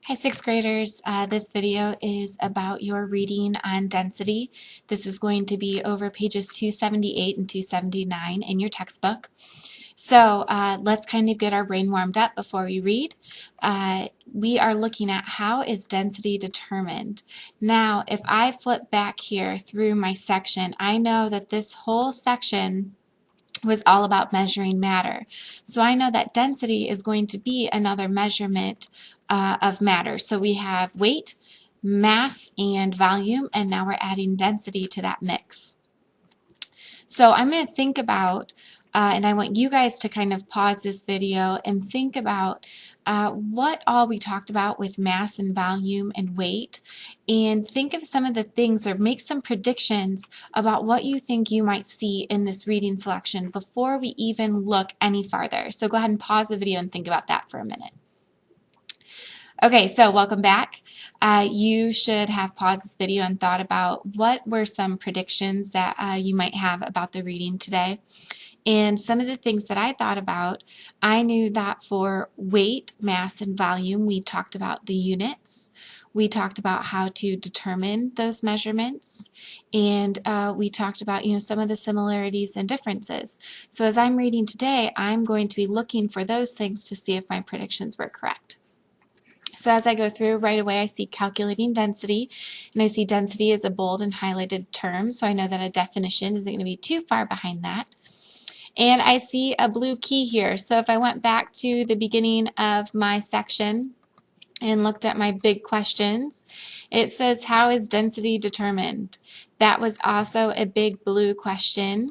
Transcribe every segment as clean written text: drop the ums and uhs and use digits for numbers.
Hi, sixth graders. This video is about your reading on density. This is going to be over pages 278 and 279 in your textbook. So let's kind of get our brain warmed up before we read. We are looking at how is density determined. Now, if I flip back here through my section, I know that this whole section was all about measuring matter. So I know that density is going to be another measurement of matter. So we have weight, mass, and volume, and now we're adding density to that mix. So I'm going to think about, and I want you guys to kind of pause this video and think about what all we talked about with mass and volume and weight, and think of some of the things or make some predictions about what you think you might see in this reading selection before we even look any farther. So go ahead and pause the video and think about that for a minute. Okay, so welcome back. You should have paused this video and thought about what were some predictions that you might have about the reading today. And some of the things that I thought about, I knew that for weight, mass, and volume, we talked about the units. We talked about how to determine those measurements, and we talked about some of the similarities and differences. So as I'm reading today, I'm going to be looking for those things to see if my predictions were correct. So as I go through, right away I see calculating density, and I see density as a bold and highlighted term, so I know that a definition isn't going to be too far behind that. And I see a blue key here, so if I went back to the beginning of my section and looked at my big questions, it says, how is density determined? That was also a big blue question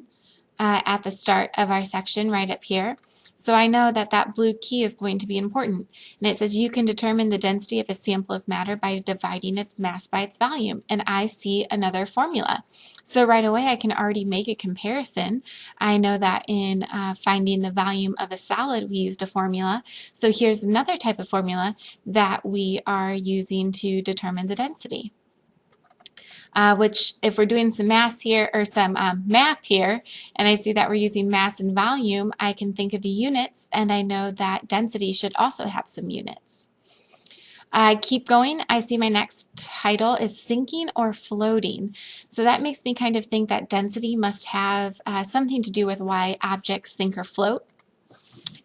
at the start of our section right up here. So I know that that blue key is going to be important. And it says you can determine the density of a sample of matter by dividing its mass by its volume. And I see another formula. So right away I can already make a comparison. I know that in finding the volume of a solid we used a formula. So here's another type of formula that we are using to determine the density. Which if we're doing some math here, and I see that we're using mass and volume, I can think of the units, and I know that density should also have some units. Keep going. I see my next title is sinking or floating. So that makes me kind of think that density must have something to do with why objects sink or float.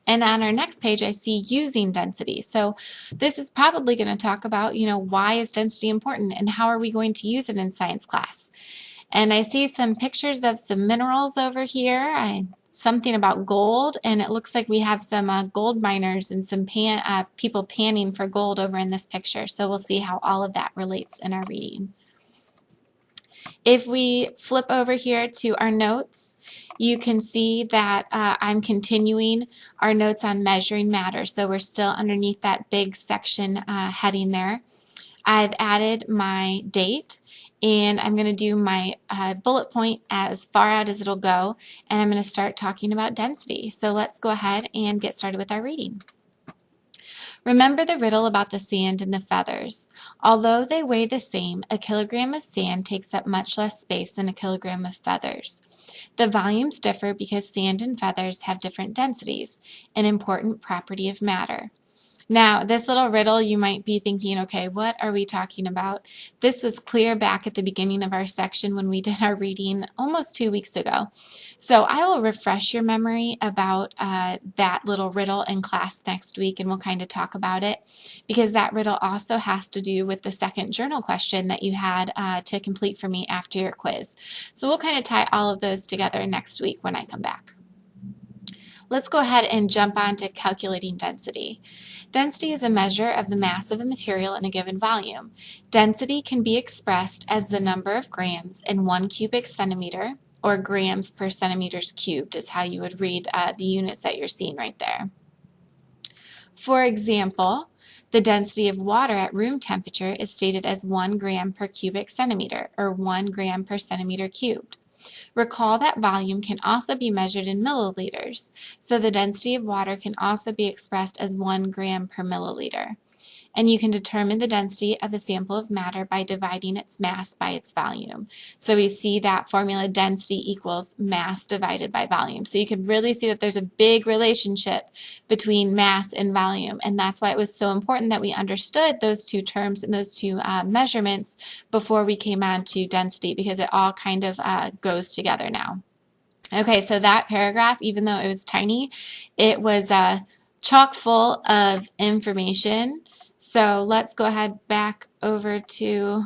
And on our next page, I see using density. So this is probably going to talk about, why is density important and how are we going to use it in science class. And I see some pictures of some minerals over here, something about gold, and it looks like we have some gold miners and some people panning for gold over in this picture. So we'll see how all of that relates in our reading. If we flip over here to our notes, you can see that I'm continuing our notes on measuring matter. So we're still underneath that big section heading there. I've added my date, and I'm going to do my bullet point as far out as it'll go, and I'm going to start talking about density. So let's go ahead and get started with our reading. Remember the riddle about the sand and the feathers. Although they weigh the same, a kilogram of sand takes up much less space than a kilogram of feathers. The volumes differ because sand and feathers have different densities, an important property of matter. Now, this little riddle, you might be thinking, okay, what are we talking about? This was clear back at the beginning of our section when we did our reading almost 2 weeks ago. So I will refresh your memory about that little riddle in class next week, and we'll kind of talk about it, because that riddle also has to do with the second journal question that you had to complete for me after your quiz. So we'll kind of tie all of those together next week when I come back. Let's go ahead and jump on to calculating density. Density is a measure of the mass of a material in a given volume. Density can be expressed as the number of grams in 1 cubic centimeter, or grams per centimeters cubed is how you would read the units that you're seeing right there. For example, the density of water at room temperature is stated as 1 gram per cubic centimeter, or 1 gram per centimeter cubed. Recall that volume can also be measured in milliliters, so the density of water can also be expressed as 1 gram per milliliter. And you can determine the density of a sample of matter by dividing its mass by its volume. So we see that formula, density equals mass divided by volume. So you can really see that there's a big relationship between mass and volume, and that's why it was so important that we understood those two terms and those two measurements before we came on to density, because it all kind of goes together now. Okay, so that paragraph, even though it was tiny, it was chock full of information. So let's go ahead back over to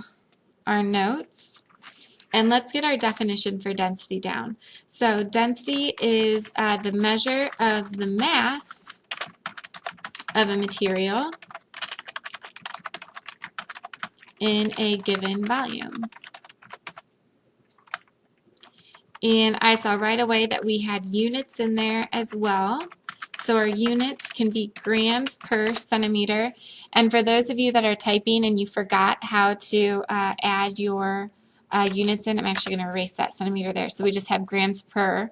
our notes and let's get our definition for density down. So density is the measure of the mass of a material in a given volume. And I saw right away that we had units in there as well. So our units can be grams per centimeter. And for those of you that are typing and you forgot how to add your units in, I'm actually going to erase that centimeter there. So we just have grams per.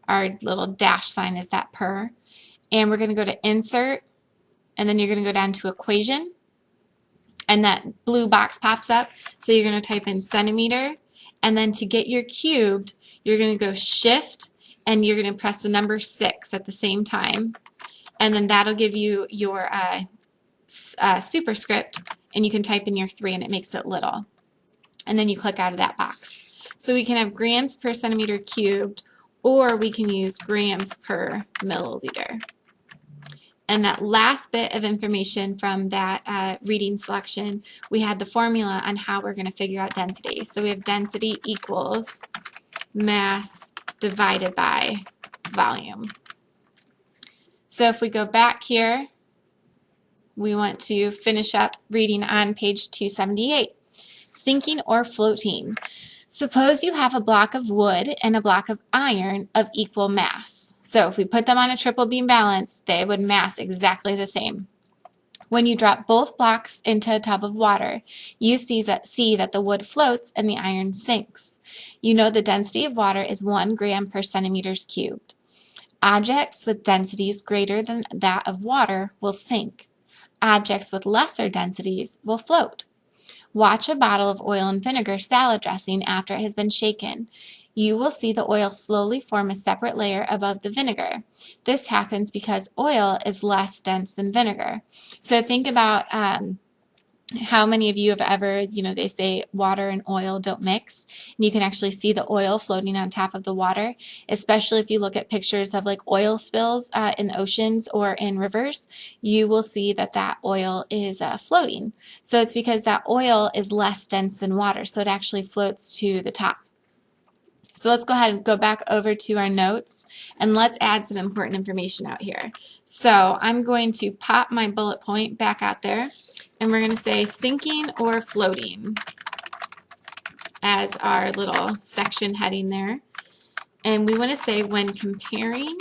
Our little dash sign is that per. And we're going to go to insert, and then you're going to go down to equation. And that blue box pops up. So you're going to type in centimeter. And then to get your cubed, you're going to go shift and you're going to press the number 6 at the same time. And then that'll give you your superscript, and you can type in your 3 and it makes it little. And then you click out of that box. So we can have grams per centimeter cubed, or we can use grams per milliliter. And that last bit of information from that reading selection, we had the formula on how we're going to figure out density. So we have density equals mass divided by volume. So if we go back here, we want to finish up reading on page 278. Sinking or floating. Suppose you have a block of wood and a block of iron of equal mass. So if we put them on a triple beam balance, they would mass exactly the same. When you drop both blocks into a tub of water, you see that the wood floats and the iron sinks. You know the density of water is 1 gram per centimeters cubed. Objects with densities greater than that of water will sink. Objects with lesser densities will float. Watch a bottle of oil and vinegar salad dressing after it has been shaken. You will see the oil slowly form a separate layer above the vinegar. This happens because oil is less dense than vinegar. So think about how many of you have ever, they say water and oil don't mix, and you can actually see the oil floating on top of the water, especially if you look at pictures of like oil spills in the oceans or in rivers, you will see that that oil is floating. So it's because that oil is less dense than water, so it actually floats to the top. So let's go ahead and go back over to our notes and let's add some important information out here. So I'm going to pop my bullet point back out there, and we're going to say sinking or floating as our little section heading there. And we want to say when comparing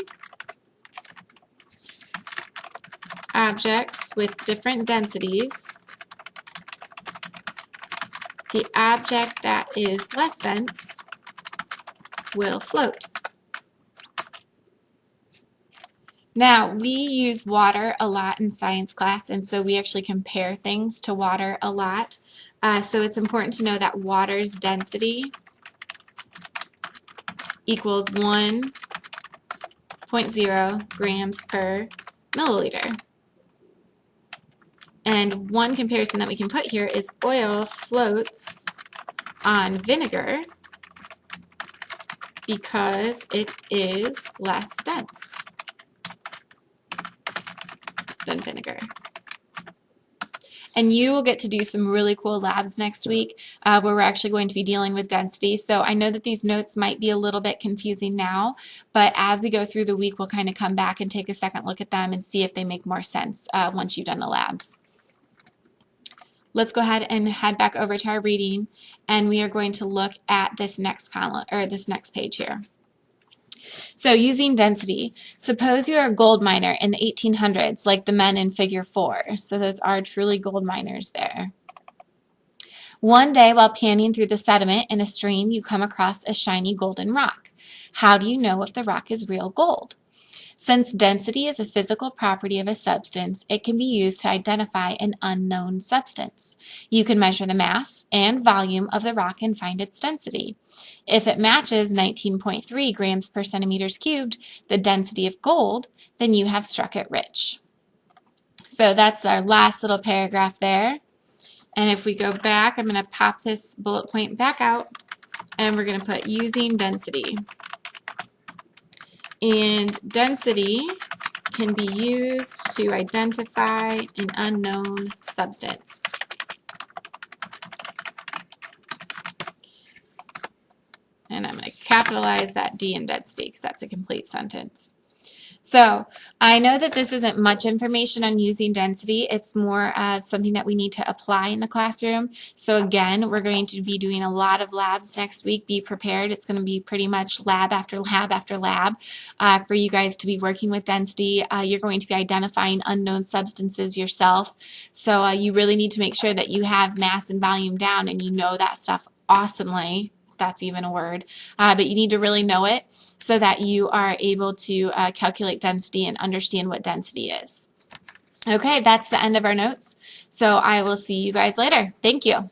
objects with different densities, the object that is less dense will float. Now, we use water a lot in science class, and so we actually compare things to water a lot. So it's important to know that water's density equals 1.0 grams per milliliter. And one comparison that we can put here is oil floats on vinegar because it is less dense than vinegar. And you will get to do some really cool labs next week where we're actually going to be dealing with density. So I know that these notes might be a little bit confusing now, but as we go through the week, we'll kind of come back and take a second look at them and see if they make more sense once you've done the labs. Let's go ahead and head back over to our reading, and we are going to look at this next column, or this next page here. So using density, suppose you are a gold miner in the 1800s, like the men in figure 4. So those are truly gold miners there. One day while panning through the sediment in a stream, you come across a shiny golden rock. How do you know if the rock is real gold? Since density is a physical property of a substance, it can be used to identify an unknown substance. You can measure the mass and volume of the rock and find its density. If it matches 19.3 grams per centimeters cubed, the density of gold, then you have struck it rich. So that's our last little paragraph there. And if we go back, I'm going to pop this bullet point back out, and we're going to put using density. And density can be used to identify an unknown substance. And I'm going to capitalize that D in density because that's a complete sentence. So I know that this isn't much information on using density. It's more something that we need to apply in the classroom. So again, we're going to be doing a lot of labs next week. Be prepared. It's going to be pretty much lab after lab after lab for you guys to be working with density. You're going to be identifying unknown substances yourself. So you really need to make sure that you have mass and volume down and you know that stuff awesomely. That's even a word, but you need to really know it so that you are able to calculate density and understand what density is. Okay, that's the end of our notes. So I will see you guys later. Thank you.